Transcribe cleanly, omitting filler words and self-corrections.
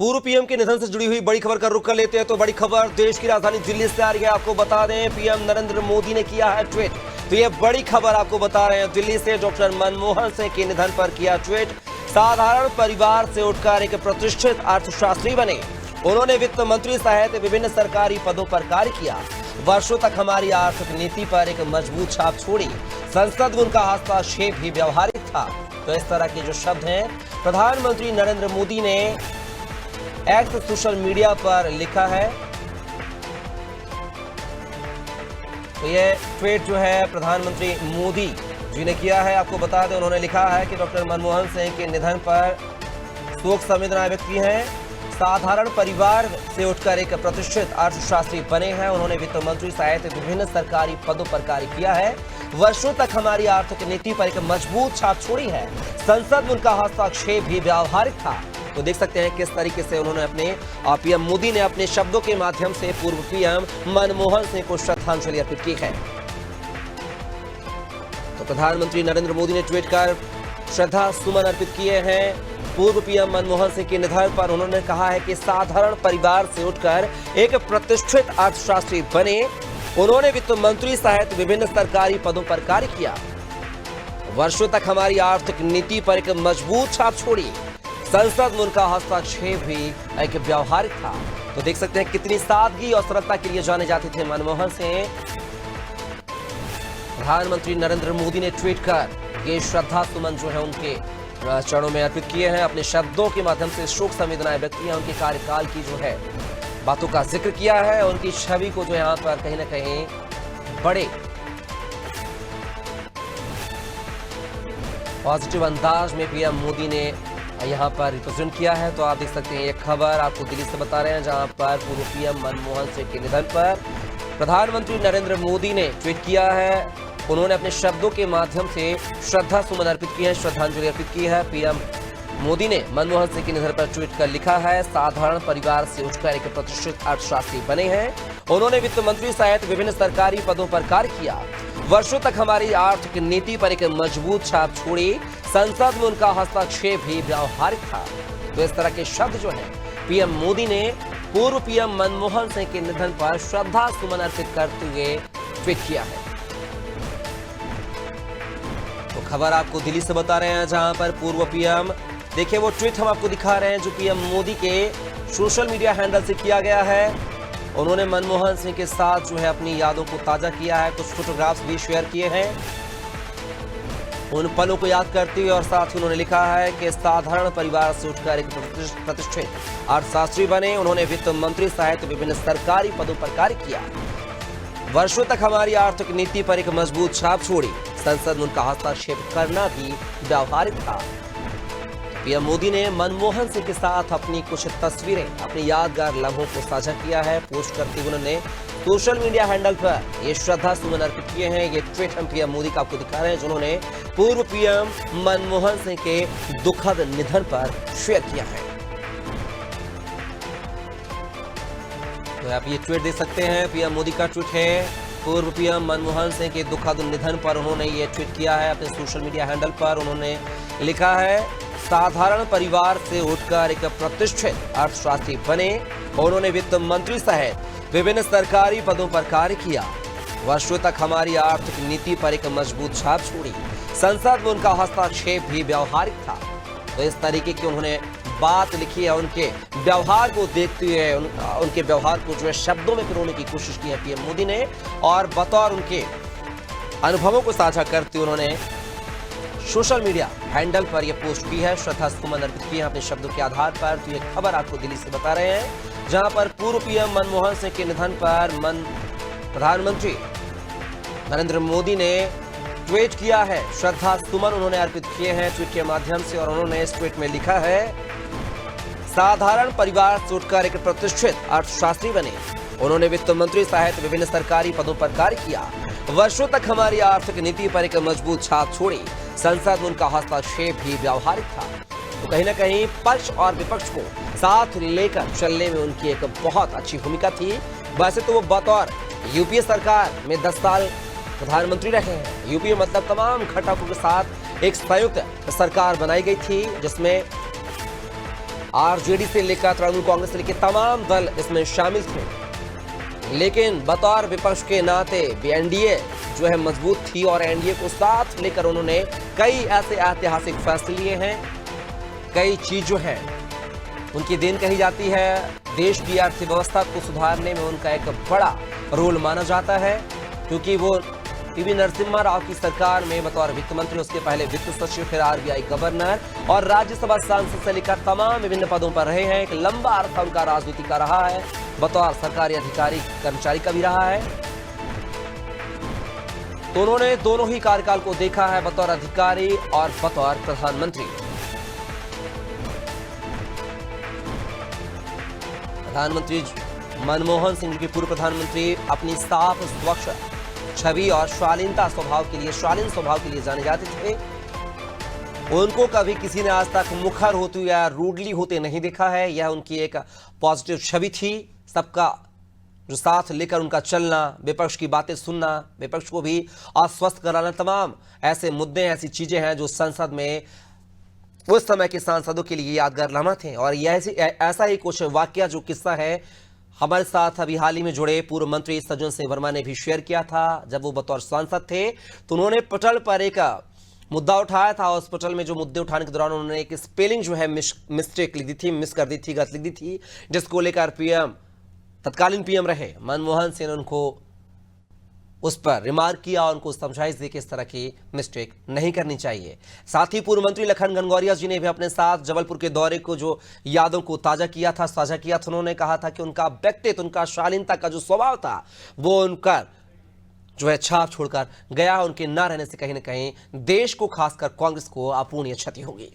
पूर्व पीएम के निधन से जुड़ी हुई बड़ी खबर का रुख कर लेते हैं। तो बड़ी खबर देश की राजधानी दिल्ली से आ रही है। आपको बता दें, पीएम नरेंद्र मोदी ने किया है ट्वीट। तो ये बड़ी खबर आपको बता रहे हैं, दिल्ली से डॉक्टर मनमोहन सिंह के निधन पर किया ट्वीट। साधारण परिवार से उठकर एक प्रतिष्ठित अर्थशास्त्री बने। उन्होंने वित्त मंत्री सहित विभिन्न सरकारी पदों पर कार्य किया। वर्षों तक हमारी आर्थिक नीति पर एक मजबूत छाप छोड़ी। संसद में उनका हस्तक्षेप भी व्यवहारिक था। तो इस तरह के जो शब्द हैं प्रधानमंत्री नरेंद्र मोदी ने एक्स सोशल मीडिया पर लिखा है। तो ये ट्वीट जो है प्रधानमंत्री मोदी जी ने किया है। आपको बता दें, उन्होंने लिखा है कि डॉक्टर मनमोहन सिंह के निधन पर शोक संवेदना व्यक्त की है। साधारण परिवार से उठकर एक प्रतिष्ठित अर्थशास्त्री बने हैं। उन्होंने वित्त मंत्री सहित विभिन्न सरकारी पदों पर कार्य किया है। वर्षों तक हमारी आर्थिक नीति पर एक मजबूत छाप छोड़ी है। संसद में उनका हस्तक्षेप भी व्यावहारिक था। तो देख सकते हैं किस तरीके से उन्होंने अपने पीएम मोदी ने अपने शब्दों के माध्यम से पूर्व पीएम मनमोहन सिंह को श्रद्धांजलि अर्पित की है। तो प्रधानमंत्री नरेंद्र मोदी ने ट्वीट कर श्रद्धा सुमन अर्पित किए हैं पूर्व पीएम मनमोहन सिंह के निधन पर। उन्होंने कहा है कि साधारण परिवार से उठकर एक प्रतिष्ठित अर्थशास्त्री बने। उन्होंने वित्त मंत्री सहित विभिन्न सरकारी पदों पर कार्य किया। वर्षों तक हमारी आर्थिक नीति पर एक मजबूत छाप छोड़ी। संसद में उनका हस्तक्षेप भी एक व्यवहारिक था। तो देख सकते हैं कितनी सादगी और सरलता के लिए जाने जाते थे मनमोहन सिंह। प्रधानमंत्री नरेंद्र मोदी ने ट्वीट कर ये श्रद्धा सुमन जो है उनके चरणों में अर्पित किए हैं। अपने शब्दों के माध्यम से शोक संवेदनाएं व्यक्त की हैं। उनके कार्यकाल की जो है बातों का जिक्र किया है। उनकी छवि को जो यहाँ पर कहीं ना कहीं बड़े पॉजिटिव अंदाज में पीएम मोदी ने यहाँ पर रिप्रेजेंट किया है। तो आप देख सकते हैं ये खबर आपको दिल्ली से बता रहे हैं, जहां पर पूर्व पीएम मनमोहन सिंह के निधन पर प्रधानमंत्री नरेंद्र मोदी ने ट्वीट किया है। उन्होंने अपने शब्दों के माध्यम से श्रद्धा सुमन अर्पित की है, श्रद्धांजलि अर्पित की है। पीएम मोदी ने मनमोहन सिंह के निधन पर ट्वीट कर लिखा है, साधारण परिवार से उठकर एक प्रतिष्ठित अर्थशास्त्री बने हैं। उन्होंने वित्त मंत्री सहित विभिन्न सरकारी पदों पर कार्य किया। वर्षों तक हमारी आर्थिक नीति पर एक मजबूत छाप छोड़ी। संसद में उनका हस्तक्षेप भी व्यावहारिक था। तो इस तरह के शब्द जो है पीएम मोदी ने पूर्व पीएम मनमोहन सिंह के निधन पर श्रद्धा सुमन अर्पित करते हुए ट्वीट किया है। तो खबर आपको दिल्ली से बता रहे हैं, जहां पर पूर्व पीएम, देखिए वो ट्वीट हम आपको दिखा रहे हैं जो पीएम मोदी के सोशल मीडिया हैंडल से किया गया है। उन्होंने मनमोहन सिंह के साथ जो है अपनी यादों को ताजा किया है। कुछ फोटोग्राफ्स भी शेयर किए हैं उन पलों को याद करते हुए, और साथ ही उन्होंने लिखा है कि साधारण परिवार से उठकर एक प्रतिष्ठित अर्थशास्त्री बने। उन्होंने वित्त मंत्री सहित विभिन्न सरकारी पदों पर कार्य किया। वर्षों तक हमारी आर्थिक नीति पर एक मजबूत छाप छोड़ी। संसद में उनका हस्तक्षेप करना भी व्यावहारिक था। पीएम मोदी ने मनमोहन सिंह के साथ अपनी कुछ तस्वीरें, अपनी यादगार लम्हों को साझा किया है। पोस्ट करते हुए उन्होंने सोशल मीडिया हैंडल पर ये श्रद्धा सुमन अर्पित किए हैं। ये ट्वीट हम पीएम मोदी का आपको दिखा रहे हैं, जिन्होंने पूर्व पीएम मनमोहन सिंह के दुखद निधन पर शेयर किया है। तो आप ये ट्वीट देख सकते हैं, पीएम मोदी का ट्वीट है। पूर्व पीएम मनमोहन सिंह के दुखद निधन पर उन्होंने ये ट्वीट किया है अपने सोशल मीडिया हैंडल पर। उन्होंने लिखा है, साधारण परिवार से उठकर एक प्रतिष्ठित अर्थशास्त्री बने। उन्होंने वित्त मंत्री सहित विभिन्न सरकारी पदों पर कार्य किया। वर्षों तक हमारी आर्थिक नीति पर एक मजबूत छाप छोड़ी। संसद में उनका हस्तक्षेप भी व्यावहारिक था। तो इस तरीके की उन्होंने बात लिखी है। उनके व्यवहार को देखते हुए उनके व्यवहार को जो है शब्दों में पिरोने की कोशिश की है पीएम मोदी ने, और बतौर उनके अनुभवों को साझा करते हुए उन्होंने सोशल मीडिया हैंडल पर यह पोस्ट की है, श्रद्धा सुमन अर्पित की है अपने शब्दों के आधार पर। तो ये खबर आपको दिल्ली से बता रहे हैं, जहां पर पूर्व पीएम मनमोहन सिंह के निधन पर प्रधानमंत्री नरेंद्र मोदी ने ट्वीट किया है, श्रद्धा सुमन उन्होंने अर्पित किए हैं ट्वीट के माध्यम से। और उन्होंने इस ट्वीट में लिखा है, साधारण परिवार से उठकर एक प्रतिष्ठित अर्थशास्त्री बने। उन्होंने वित्त मंत्री सहित विभिन्न सरकारी पदों पर कार्य किया। वर्षों तक हमारी आर्थिक नीति पर एक मजबूत छाप छोड़ी। संसद में उनका हस्तक्षेप भी व्यावहारिक था। तो कहीं ना कहीं पक्ष और विपक्ष को साथ लेकर चलने में उनकी एक बहुत अच्छी भूमिका थी। वैसे तो वो बतौर यूपीए सरकार में 10 साल प्रधानमंत्री रहे हैं। यूपीए मतलब तमाम घटकों के साथ एक संयुक्त सरकार बनाई गई थी, जिसमें आरजेडी से लेकर तृणमूल कांग्रेस से लेकर तमाम दल इसमें शामिल थे। लेकिन बतौर विपक्ष के नाते एनडीए जो है मजबूत थी और एनडीए को साथ लेकर उन्होंने कई ऐसे ऐतिहासिक फैसले लिए हैं। कई चीज जो है उनकी देन कही जाती है। देश की अर्थव्यवस्था को सुधारने में उनका एक बड़ा रोल माना जाता है, क्योंकि वो पीवी नरसिम्हा राव की सरकार में बतौर वित्त मंत्री, उसके पहले वित्त सचिव, फिर आरबीआई गवर्नर और राज्यसभा सांसद से लेकर तमाम विभिन्न पदों पर रहे हैं। एक लंबा अर्थ उनका राजनीति का रहा है, बतौर सरकारी अधिकारी कर्मचारी का भी रहा है। तो उन्होंने दोनों ही कार्यकाल को देखा है, बतौर अधिकारी और बतौर प्रधानमंत्री। प्रधानमंत्री मनमोहन सिंह जी, पूर्व प्रधानमंत्री, अपनी साफ स्वच्छ छवि और शालीनता स्वभाव के लिए, शालीन स्वभाव के लिए जाने जाते थे। उनको कभी किसी ने आज तक मुखर होते या रूडली होते नहीं देखा है। यह उनकी एक पॉजिटिव छवि थी। सबका जो साथ लेकर उनका चलना, विपक्ष की बातें सुनना, विपक्ष को भी आश्वस्त कराना, तमाम ऐसे मुद्दे, ऐसी चीजें हैं जो संसद में उस समय के सांसदों के लिए यादगार लम्हा थे। और ऐसा ही कुछ वाकया, जो किस्सा है, हमारे साथ अभी हाल ही में जुड़े पूर्व मंत्री सज्जन सिंह वर्मा ने भी शेयर किया था। जब वो बतौर सांसद थे तो उन्होंने पटल पर एक मुद्दा उठाया था। उस पटल में जो मुद्दे उठाने के दौरान उन्होंने एक स्पेलिंग जो है मिस्टेक लिख दी थी, मिस कर दी थी, गलत लिख दी थी, जिसको लेकर तत्कालीन पीएम रहे मनमोहन सिंह ने उनको उस पर रिमार्क किया, उनको समझाइश दी कि इस तरह की मिस्टेक नहीं करनी चाहिए। साथ ही पूर्व मंत्री लखन घनघोरिया जी ने भी अपने साथ जबलपुर के दौरे को जो यादों को ताजा किया था, साझा किया था। उन्होंने कहा था कि उनका व्यक्तित्व, उनका शालीनता का जो स्वभाव था, वो उनका जो है छाप छोड़कर गया। उनके ना रहने से कहीं ना कहीं देश को, खासकर कांग्रेस को अपूर्णीय क्षति होगी।